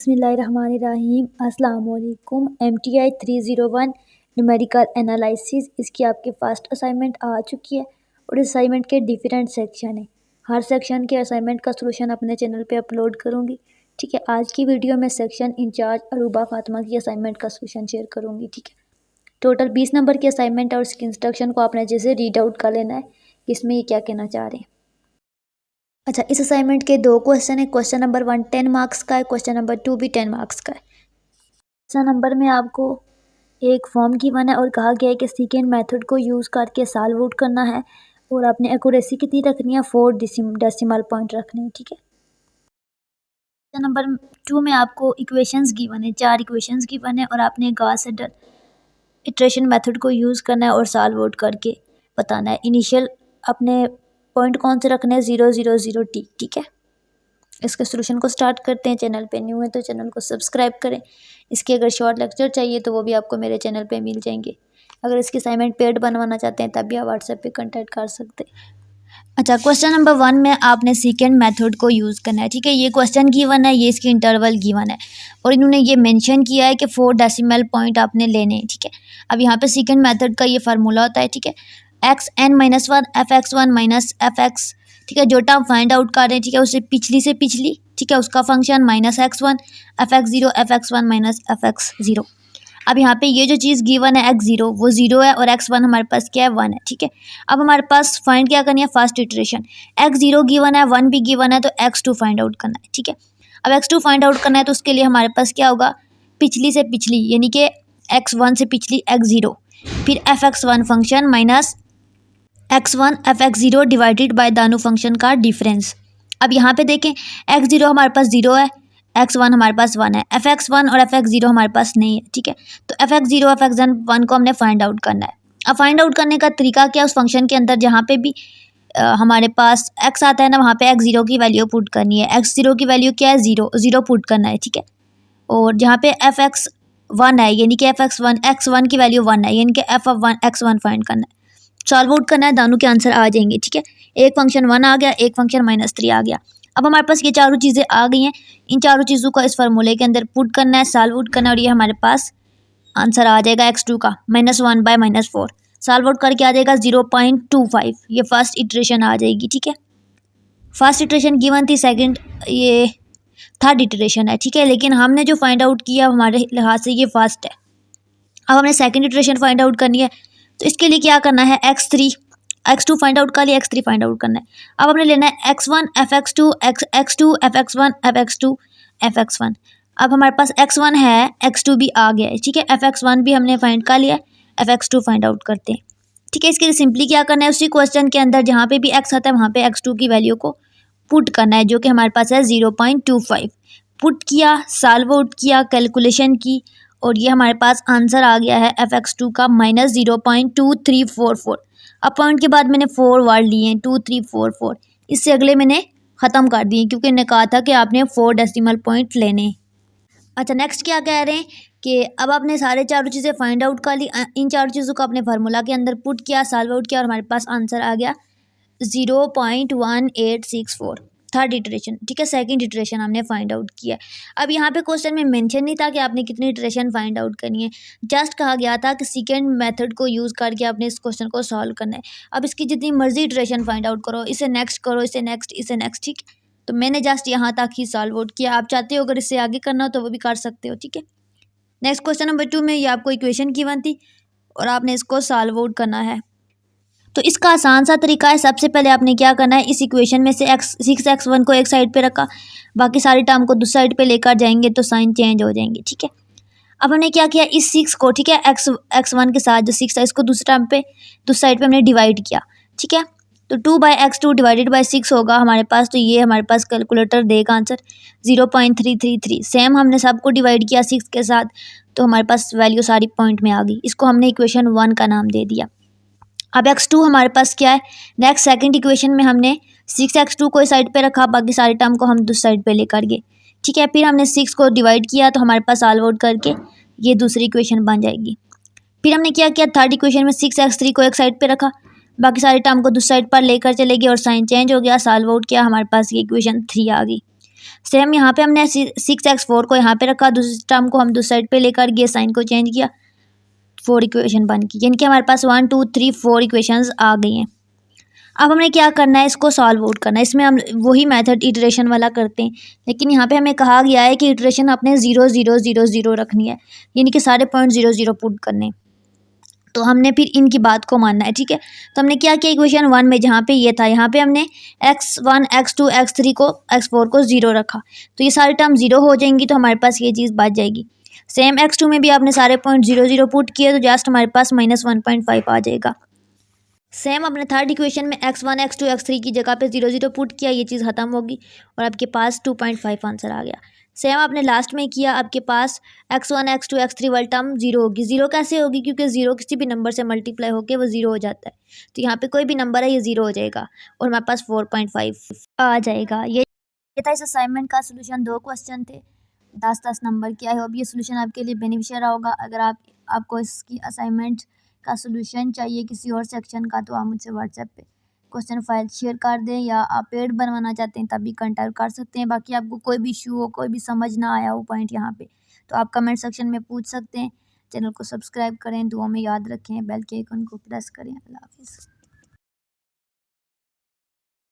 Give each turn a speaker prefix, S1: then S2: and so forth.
S1: बिस्मिल्लाहिर्रहमानिर्रहीम। अस्सलाम वालेकुम। MTI 301 न्यूमेरिकल एनालिसिस इसकी आपकी फ़र्स्ट असाइनमेंट आ चुकी है और इस असाइनमेंट के डिफरेंट सेक्शन है। हर सेक्शन के असाइनमेंट का सलूशन अपने चैनल पे अपलोड करूँगी। ठीक है, आज की वीडियो में सेक्शन इंचार्ज अरूबा फातिमा की असाइनमेंट का सलूशन शेयर करूँगी। ठीक है, टोटल 20 नंबर की असाइनमेंट और इसके इंस्ट्रक्शन को आपने जैसे रीड आउट कर लेना है कि इसमें ये क्या कहना चाह रहे हैं। अच्छा, इस असाइनमेंट के 2 क्वेश्चन है। क्वेश्चन नंबर 1 10 मार्क्स का है, क्वेश्चन नंबर 2 भी 10 मार्क्स का है। क्वेश्चन नंबर में आपको एक फॉर्म गिवन है और कहा गया है कि सेकेंड मेथड को यूज़ करके सॉल्व आउट करना है और आपने एक्यूरेसी कितनी रखनी है, 4 डेसिमल पॉइंट रखने हैं। ठीक है, क्वेश्चन नंबर 2 में आपको इक्वेशंस गिवन है, 4 इक्वेशंस गिवन है और आपने गॉस सेडल इटरेशन मेथड को यूज़ करना है और सॉल्व आउट करके बताना है। इनिशियल अपने पॉइंट कौन से रखने हैं, 0 0 0 T। ठीक है, इसके सॉल्यूशन को स्टार्ट करते हैं। चैनल पे न्यू है तो चैनल को सब्सक्राइब करें। इसके अगर शॉर्ट लेक्चर चाहिए तो वो भी आपको मेरे चैनल पे मिल जाएंगे। अगर इसकी असाइनमेंट पेड बनवाना चाहते हैं तब भी आप व्हाट्सएप पे कांटेक्ट कर सकते हैं। अच्छा, क्वेश्चन नंबर 1 में आपने सेकेंड मेथड को यूज़ करना है। ठीक है, ये क्वेश्चन गिवन है, ये इसकी इंटरवल गिवन है और इन्होंने ये मेंशन किया है कि 4 डेसिमल पॉइंट आपने लेने हैं। ठीक है, अब यहाँ पे सेकेंड मेथड का ये फार्मूला होता है। ठीक है, xn-1 fx1 माइनस fx। ठीक है, जो टर्म फाइंड आउट कर रहे हैं, ठीक है, उससे पिछली से पिछली, ठीक है, उसका function minus x1 fx0 fx1 minus fx0। अब यहाँ पे ये जो चीज़ गिवन है x0 वो 0 है और x1 हमारे पास क्या है, 1 है। ठीक है, अब हमारे पास फाइंड क्या करनी है, फर्स्ट इटरेशन। x0 गिवन है, 1 भी गिवन है तो x2 फाइंड आउट करना है। ठीक है, अब x2 फाइंड आउट करना है तो उसके लिए हमारे पास क्या होगा, पिछली से पिछली यानी कि x1 से पिछली x0 फिर fx1 function minus x1 fx0 divided by Danu function का डिफरेंस। अब यहाँ पे देखें x0 हमारे पास 0 है, x1 हमारे पास 1 है, fx1 और fx0 हमारे पास नहीं है। ठीक है, तो fx0 fx1 को हमने फाइंड आउट करना है। अब फाइंड आउट करने का तरीका क्या है, उस फंक्शन के अंदर जहाँ पे भी हमारे पास x आता है ना, वहाँ पे x0 की वैल्यू पुट करनी है। x0 की वैल्यू क्या है, 0 पुट करना है। ठीक है, और जहाँ पे fx1 है यानी कि fx1 x1 की वैल्यू 1 है यानी कि x1 फाइंड करना है, सॉल्व आउट करना है, दोनों के आंसर आ जाएंगे। ठीक है, एक फंक्शन 1 आ गया, एक फंक्शन -3 आ गया। अब हमारे पास ये चारों चीज़ें आ गई हैं, इन चारों चीज़ों का इस फार्मूले के अंदर पुट करना है, सॉल्व आउट करना है और ये हमारे पास आंसर आ जाएगा x2 का -1 बाय -4। सॉल्व आउट करके आ जाएगा 0.25। ये फर्स्ट इटरेशन आ जाएगी। ठीक है, फर्स्ट इटरेशन गिवन थी, सेकंड ये थर्ड इटरेशन है। ठीक है, लेकिन हमने जो फाइंड आउट किया हमारे लिहाज से ये फर्स्ट है। अब हमने सेकंड इटरेशन फाइंड आउट करनी है तो इसके लिए क्या करना है, x2 फाइंड आउट कर लिया, x3 फाइंड आउट करना है। अब हमने लेना है x1 fx2 x2 fx1 fx2 fx1। अब हमारे पास x1 है, x2 भी आ गया है। ठीक है, fx1 भी हमने फाइंड कर लिया, fx2 फाइंड आउट करते हैं। ठीक है, इसके लिए सिंपली क्या करना है, उसी क्वेश्चन के अंदर जहाँ पे भी x आता है वहाँ पे x2 की वैल्यू को पुट करना है, जो कि हमारे पास है 0.25। पुट किया, सॉल्व आउट किया, कैलकुलेशन की और ये हमारे पास आंसर आ गया है fx2 का -0.2344। अब पॉइंट के बाद मैंने 4 वर्ड लिए हैं, 2 3 4 4, इससे अगले मैंने ख़त्म कर दिए क्योंकि इन्होंने कहा था कि आपने 4 डेसिमल पॉइंट लेने। अच्छा, नेक्स्ट क्या कह रहे हैं कि अब आपने सारे चारों चीज़ें फाइंड आउट कर ली, इन चारों चीज़ों को अपने फार्मूला के अंदर पुट किया, सॉल्व आउट किया और हमारे पास आंसर आ गया 0.1864, थर्ड इटरेशन। ठीक है, सेकंड इटरेशन हमने फाइंड आउट किया। अब यहाँ पे क्वेश्चन में मेंशन नहीं था कि आपने कितनी इटरेशन फाइंड आउट करनी है, जस्ट कहा गया था कि सेकंड मेथड को यूज़ करके आपने इस क्वेश्चन को सॉल्व करना है। अब इसकी जितनी मर्जी इटरेशन फाइंड आउट करो, इसे नेक्स्ट करो, इसे नेक्स्ट, इसे नेक्स्ट। ठीक, तो मैंने जस्ट यहाँ तक ही सॉल्व आउट किया। आप चाहते हो अगर इससे आगे करना हो तो वो भी कर सकते हो। ठीक है, नेक्स्ट क्वेश्चन नंबर 2 में ये आपको इक्वेशन गिवन थी और आपने इसको सॉल्व आउट करना है। तो इसका आसान सा तरीका है, सबसे पहले आपने क्या करना है, इस इक्वेशन में से 6x1 को एक साइड पे रखा, बाकी सारी टर्म को दूसरी साइड पे लेकर जाएंगे तो साइन चेंज हो जाएंगे। ठीक है, अब हमने क्या किया, इस 6 को, ठीक है, x1 के साथ जो 6 है इसको दूसरी टर्म पे दूसरी साइड पे हमने डिवाइड किया। ठीक है, तो 2/x2 डिवाइडेड बाय 6 होगा हमारे पास, तो ये हमारे पास कैलकुलेटर देगा आंसर 0.333। सेम हमने सबको डिवाइड किया 6 के साथ तो हमारे पास वैल्यू सारी पॉइंट में आ गई। इसको हमने इक्वेशन 1 का नाम दे दिया। अब x2 हमारे पास क्या है, नेक्स्ट सेकंड इक्वेशन में हमने 6x2 को इस साइड पे रखा, बाकी सारी टर्म को हम दूसरी साइड पे लेकर गए। ठीक है, फिर हमने 6 को डिवाइड किया तो हमारे पास सॉल्व आउट करके ये दूसरी इक्वेशन बन जाएगी। फिर हमने क्या किया, थर्ड इक्वेशन में 6x3 को एक साइड पे रखा, बाकी सारी टर्म को दूसरी साइड पर लेकर चले गए और साइन चेंज हो गया, सॉल्व आउट किया, हमारे पास ये इक्वेशन 3 आ गई। सेम यहाँ पे हमने 6x4 को यहाँ पे रखा, दूसरी टर्म को हम दूसरी साइड पे लेकर गए, साइन को चेंज किया, 4 इक्वेशन बन गई, यानी कि हमारे पास 1 2 3 4 इक्वेशंस आ गई हैं। अब हमें क्या करना है, इसको सॉल्व आउट करना है। इसमें हम वही मेथड इटरेशन वाला करते हैं, लेकिन यहाँ पे हमें कहा गया है कि इटरेशन अपने 0 0 0 0 रखनी है, यानी कि सारे पॉइंट 0 0 पुट करने हैं। तो हमने फिर इनकी बात को मानना है, ठीक है। तो हमने क्या किया, इक्वेशन 1 में जहाँ पे ये था, यहाँ पे हमने x1 x2 x3 को x4 को 0 रखा, तो ये सारी टर्म 0 हो जाएंगी, तो हमारे पास ये चीज़ बच जाएगी। सेम x2 में भी आपने सारे पॉइंट 0 0 पुट किए, तो जस्ट हमारे पास -1.5 आ जाएगा। सेम अपने थर्ड इक्वेशन में x1 x2 x3 की जगह पे 0 0 पुट किया, ये चीज़ ख़त्म होगी और आपके पास 2.5 आंसर आ गया। सेम आपने लास्ट में किया, आपके पास x1 x2 x3 वाली टर्म 0 होगी। 0 कैसे होगी, क्योंकि 0 किसी भी नंबर से मल्टीप्लाई होकर वो 0 हो जाता है, तो यहाँ पे कोई भी नंबर है ये 0 हो जाएगा और हमारे पास 4.5 आ जाएगा। ये था इस असाइनमेंट का सोल्यूशन। 2 क्वेश्चन थे, 10-10 नंबर के। आई होप ये सोल्यूशन आपके लिए बेनिफिशियल होगा। अगर आपको इसकी असाइनमेंट का सोल्यूशन चाहिए किसी और सेक्शन का, तो आप मुझसे व्हाट्सएप पे क्वेश्चन फाइल शेयर कर दें, या आप पेड बनवाना चाहते हैं तब भी कंटेक्ट कर सकते हैं। बाकी आपको कोई भी इशू हो, कोई भी समझ ना आया हो पॉइंट यहाँ पे, तो आप कमेंट सेक्शन में पूछ सकते हैं। चैनल को सब्सक्राइब करें, दुआ में याद रखें, बेल के आइकन को प्रेस करें। अल्लाह हाफिज़।